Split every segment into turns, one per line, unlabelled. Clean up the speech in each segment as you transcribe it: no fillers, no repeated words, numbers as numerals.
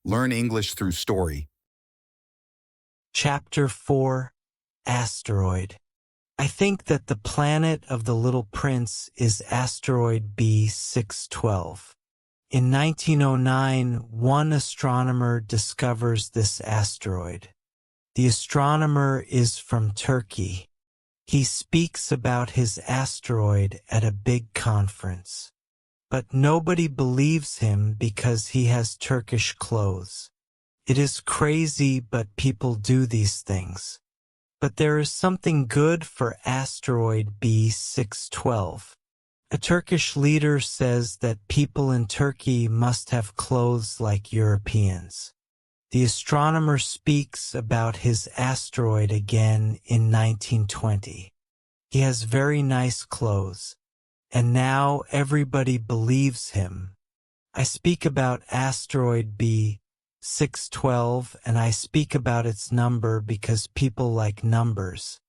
Learn English through story.
Chapter 4, Asteroid. I think that the planet of the Little Prince is Asteroid B-612. In 1909, one astronomer discovers this asteroid. The astronomer is from Turkey. He speaks about his asteroid at a big conference. But nobody believes him because he has Turkish clothes. It is crazy, but people do these things. But there is something good for Asteroid B-612. A Turkish leader says that people in Turkey must have clothes like Europeans. The astronomer speaks about his asteroid again in 1920. He has very nice clothes, and now everybody believes him. I speak about Asteroid B-612, and I speak about its number because people like numbers.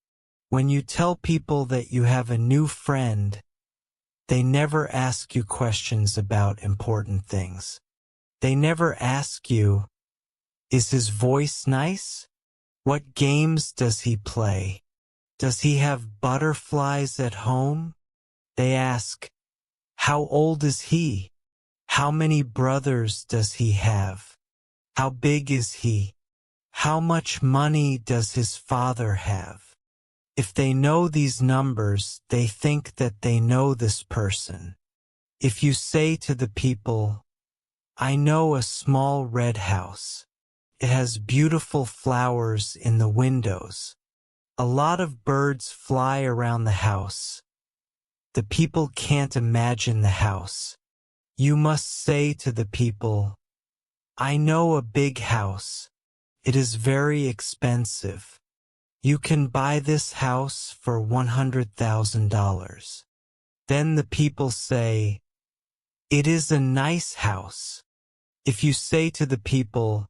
When you tell people that you have a new friend, they never ask you questions about important things. They never ask you, is his voice nice? What games does he play? Does he have butterflies at home? They ask, how old is he? How many brothers does he have? How big is he? How much money does his father have? If they know these numbers, they think that they know this person. If you say to the people, I know a small red house. It has beautiful flowers in the windows. A lot of birds fly around the house. The people can't imagine the house. You must say to the people, I know a big house. It is very expensive. You can buy this house for $100,000. Then the people say, it is a nice house. If you say to the people,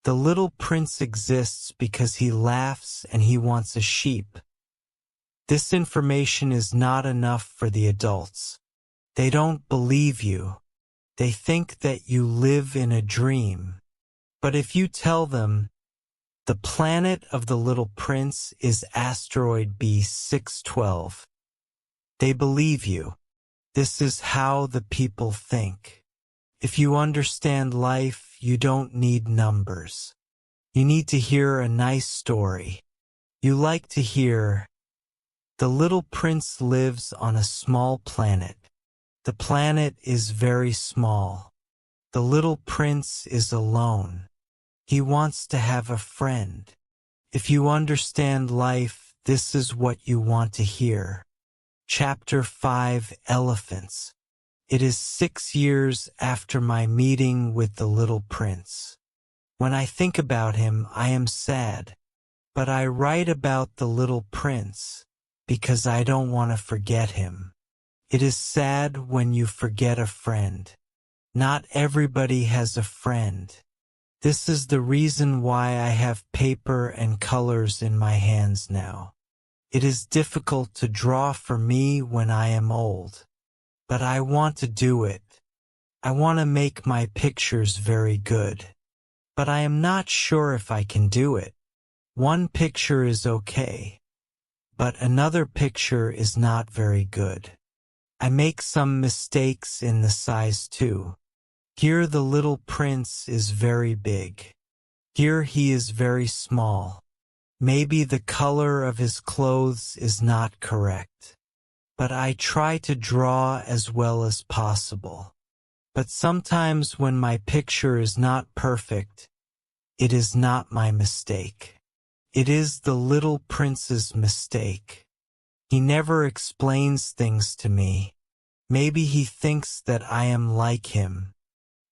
the little prince exists because he laughs and he wants a sheep. This information is not enough for the adults. They don't believe you. They think that you live in a dream. But if you tell them, the planet of the little prince is Asteroid B-612, they believe you. This is how the people think. If you understand life, you don't need numbers. You need to hear a nice story. You like to hear, the little prince lives on a small planet. The planet is very small. The little prince is alone. He wants to have a friend. If you understand life, this is what you want to hear. Chapter 5, Elephants. It is 6 years after my meeting with the little prince. When I think about him, I am sad. But I write about the little prince because I don't want to forget him. It is sad when you forget a friend. Not everybody has a friend. This is the reason why I have paper and colors in my hands now. It is difficult to draw for me when I am old. But I want to do it. I want to make my pictures very good. But I am not sure if I can do it. One picture is okay. But another picture is not very good. I make some mistakes in the size too. Here the little prince is very big. Here he is very small. Maybe the color of his clothes is not correct. But I try to draw as well as possible. But sometimes when my picture is not perfect, it is not my mistake. It is the little prince's mistake. He never explains things to me. Maybe he thinks that I am like him.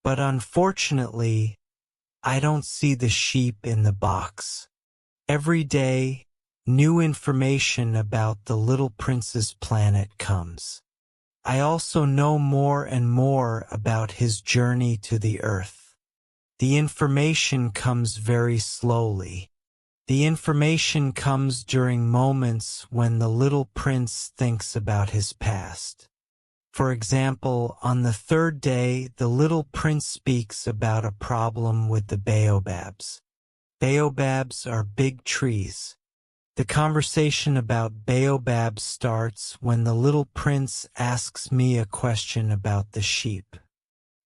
But unfortunately, I don't see the sheep in the box. Every day, new information about the little prince's planet comes. I also know more and more about his journey to the earth. The information comes very slowly. The information comes during moments when the little prince thinks about his past. For example, on the third day, the little prince speaks about a problem with the baobabs. Baobabs are big trees. The conversation about baobabs starts when the little prince asks me a question about the sheep.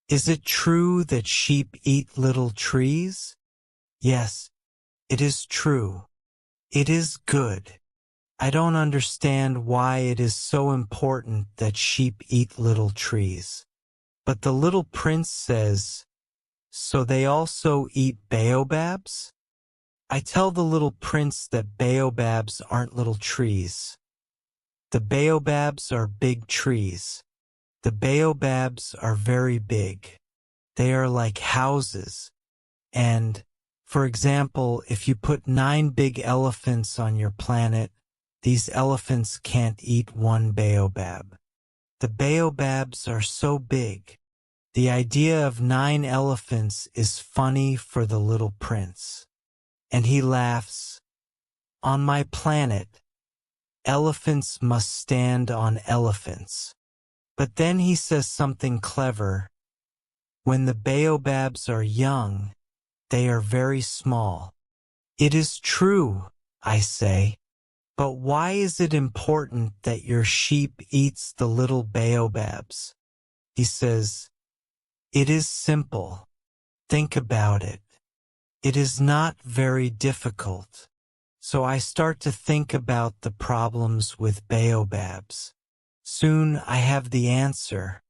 Is it true that sheep eat little trees? Yes, it is true. It is good. I don't understand why it is so important that sheep eat little trees. But the little prince says, so they also eat baobabs? I tell the little prince that baobabs aren't little trees. The baobabs are big trees. The baobabs are very big. They are like houses. And, for example, if you put 9 big elephants on your planet, these elephants can't eat one baobab. The baobabs are so big. The idea of 9 elephants is funny for the little prince. And he laughs. On my planet, elephants must stand on elephants. But then he says something clever. When the baobabs are young, they are very small. It is true, I say. But why is it important that your sheep eats the little baobabs? He says, it is simple. Think about it. It is not very difficult. So I start to think about the problems with baobabs. Soon I have the answer.